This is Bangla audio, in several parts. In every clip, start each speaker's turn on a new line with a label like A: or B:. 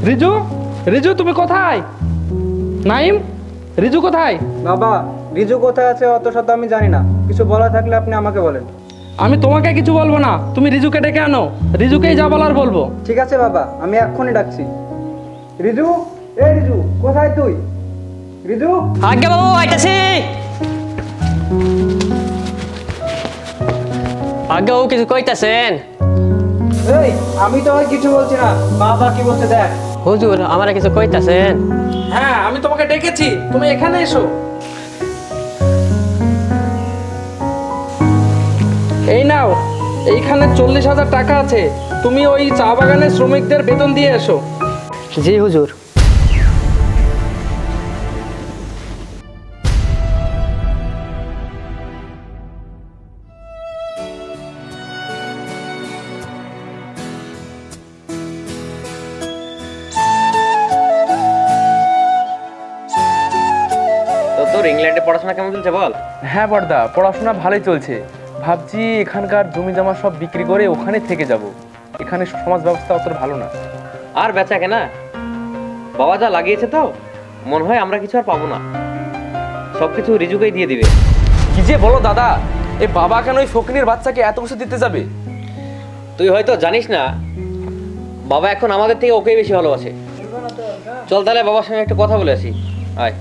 A: রিজু, রিজু তুমি কোথায়? নাইম, রিজু কোথায়?
B: বাবা, রিজু কোথায় আছে অত শত আমি জানি না, কিছু বলা থাকলে আপনি আমাকে বলেন।
A: আমি তোমাকে কিছু বলবো না, তুমি রিজুকে ডেকে আনো, রিজুকেই যা বলার বলবো।
B: ঠিক আছে বাবা, আমি এক্ষুনি ডাকছি। রিজু, এই রিজু, কোথায় তুই? রিজু।
C: আজ্ঞা বাবু, আইতাছি। আজ্ঞা বাবু, কিছু কইতাছেন?
B: এই, আমি তো আর কিছু বলছি না, বাবা কি বলছে দেখ।
C: হুজুর, আমারে কিছু কইতাছেন?
A: হ্যাঁ, আমি তোমাকে ডেকেছি, তুমি এখানে এসো। এই নাও, এইখানে 40,000 টাকা আছে, তুমি ওই চা বাগানের শ্রমিকদের বেতন দিয়ে এসো।
C: জি হুজুর।
D: তোর ইংল্যান্ডে পড়াশোনা কেমন চলছে বল?
E: হ্যাঁ বড়দা, পড়াশোনা ভালোই চলছে। ভাবছি এখানকার জমি জমা সব বিক্রি করে ওখানে থেকে যাব। এখানে সমাজ ব্যবস্থা অত ভালো না।
D: আর বেচা কেনা বাবা যা লাগিয়েছে তো মনে হয় আমরা কিছু আর পাবো না, সবকিছু রিজুকেই দিয়ে দিবে।
E: কি যে বলো দাদা, এই বাবা কেন ওই ফকিনের বাচ্চাকে এত কিছু দিতে যাবে?
D: তুই হয়তো জানিস না, বাবা এখন আমাদের থেকে ওকেই বেশি ভালোবাসে। চল তাহলে বাবার সঙ্গে একটু কথা বলে আসি, আয়।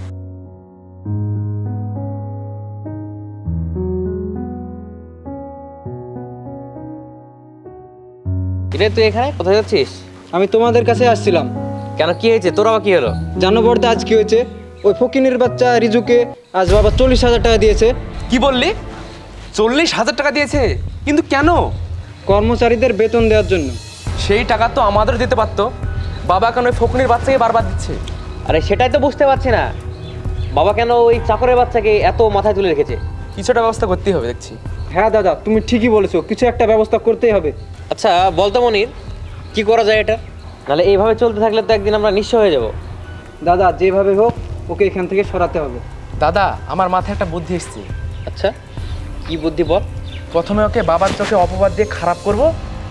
D: রে, তুই এখানে কোথায় যাচ্ছিস?
B: আমি তোমাদের কাছে আসছিলাম।
D: কেন, কি হয়েছে তোর? আবার কি হলো?
B: জানো বর্দা আজ কি হয়েছে? ওই ফকিনের বাচ্চা রিজুকে আজ বাবা 40,000 টাকা দিয়েছে।
E: কি বললি? 40,000 টাকা দিয়েছে? কিন্তু কেন?
B: কর্মচারীদের বেতন দেওয়ার জন্য।
E: সেই টাকা তো আমাদের দিতে পারতো। বাবা কেন ওই ফকিনের বাচ্চাকে বারবার দিচ্ছে?
D: আরে সেটাই তো বুঝতে পারছি না, বাবা কেন ওই চাকরের বাচ্চাকে এত মাথায় তুলে রেখেছে।
E: কিছুটা ব্যবস্থা করতেই হবে দেখছি।
B: হ্যাঁ দাদা, তুমি ঠিকই বলেছো, কিছু একটা ব্যবস্থা করতেই হবে।
D: আচ্ছা বলতো মনির, কি করা যায় এটা? নাহলে এইভাবে চলতে থাকলে তো একদিন আমরা নিঃস্ব হয়ে যাব।
B: দাদা, যেভাবে হোক ওকে এখান থেকে সরাতে হবে।
E: দাদা, আমার মাথায় একটা বুদ্ধি এসছে।
D: আচ্ছা, কি বুদ্ধি বল?
E: প্রথমে ওকে বাবার চোখে অপবাদ দিয়ে খারাপ করব,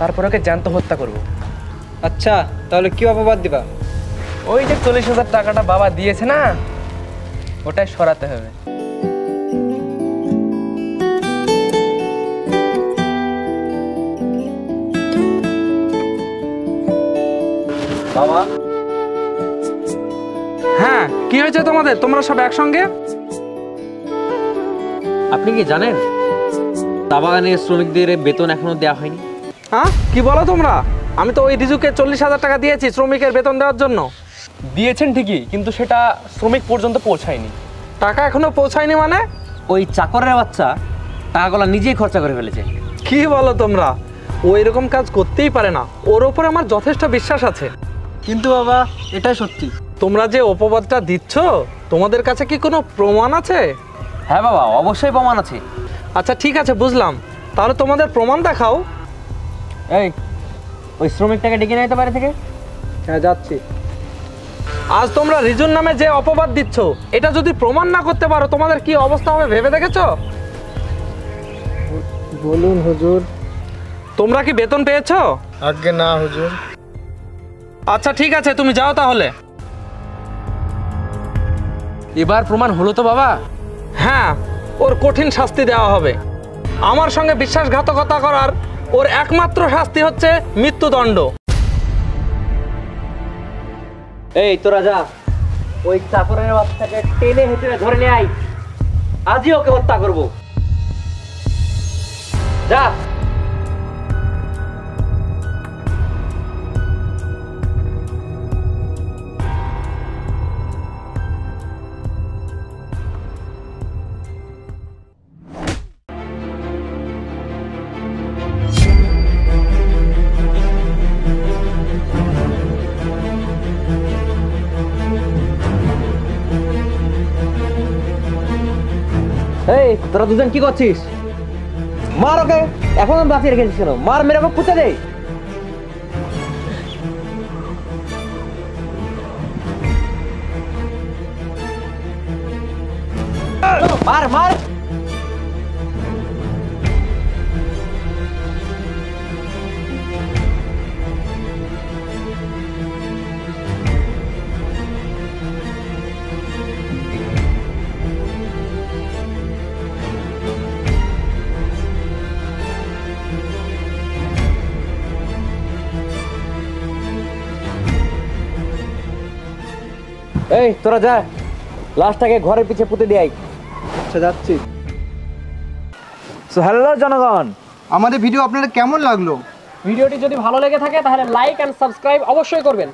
E: তারপর ওকে জ্যান্ত হত্যা করব।
B: আচ্ছা, তাহলে কি অপবাদ দিবা?
E: ওই যে 40,000 টাকাটা বাবা দিয়েছে না, ওটাই সরাতে হবে।
D: বাবা।
A: হ্যাঁ, কি হয়েছে তোমাদের? তোমরা সব একসঙ্গে?
D: আপনি কি জানেন চা বাগানের শ্রমিকদের বেতন এখনো দেওয়া হয়নি?
A: হ্যাঁ, কি বলো তোমরা? আমি তো ওই রিজুকে 40,000 টাকা দিয়েছি শ্রমিকের বেতন দেওয়ার জন্য।
E: দিয়েছেন ঠিকই, কিন্তু সেটা শ্রমিক পর্যন্ত পৌঁছায়নি।
A: টাকা এখনো পৌঁছায়নি মানে?
D: ওই চাকরের বাচ্চা টাকাগুলো নিজেই খরচা করে ফেলেছে।
A: কি বলো তোমরা? ও এরকম কাজ করতেই পারে না, ওর ওপর আমার যথেষ্ট বিশ্বাস আছে।
B: কিন্তু বাবা, এটাই সত্যি।
A: তোমরা যে অপবাদটা দিচ্ছ, তোমাদের কাছে কি কোনো প্রমাণ আছে?
D: হ্যাঁ বাবা, অবশ্যই প্রমাণ আছে।
A: আচ্ছা ঠিক আছে, বুঝলাম, তাহলে তোমাদের প্রমাণ দেখাও।
D: এই, ওই শ্রমিকটাকে ডেকে নিতে পারে থেকে।
B: হ্যাঁ, যাচ্ছি।
A: আজ তোমরা রিজুর নামে যে অপবাদ দিচ্ছ, এটা যদি প্রমাণ না করতে পারো তোমাদের কি অবস্থা হবে ভেবে দেখেছো?
B: বলুন হুজুর।
A: তোমরা কি বেতন পেয়েছো?
B: আগে না হুজুর।
A: আচ্ছা ঠিক আছে, তুমি যাও তাহলে।
E: এবার প্রমাণ হলো তো বাবা?
A: হ্যাঁ, ওর কঠিন শাস্তি দেওয়া হবে। আমার সঙ্গে বিশ্বাসঘাতকতা করার ওর একমাত্র শাস্তি হচ্ছে মৃত্যুদণ্ড।
D: এই তোরা যা, ওই চাকরের বাচ্চাকে টেনে হেঁটে ধরে নিয়ে আয়, আজই ওকে হত্যা করব। যা। এই তোরা দুজন কি করছিস? মার ওকে, এখন বাঁচিয়ে রেখেছিস কেন? মার, মেরে ওকে পুঁতে দে। মার মার। এই তোরা যা, লাশটাকে ঘরের পিছে পুঁতে দিয়ে আয়।
B: আচ্ছা যাচ্ছি।
F: সো হ্যালো জনগণ,
B: আমাদের ভিডিও আপনাদের কেমন লাগলো?
G: ভিডিওটি যদি ভালো লেগে থাকে তাহলে লাইক এন্ড সাবস্ক্রাইব অবশ্যই করবেন।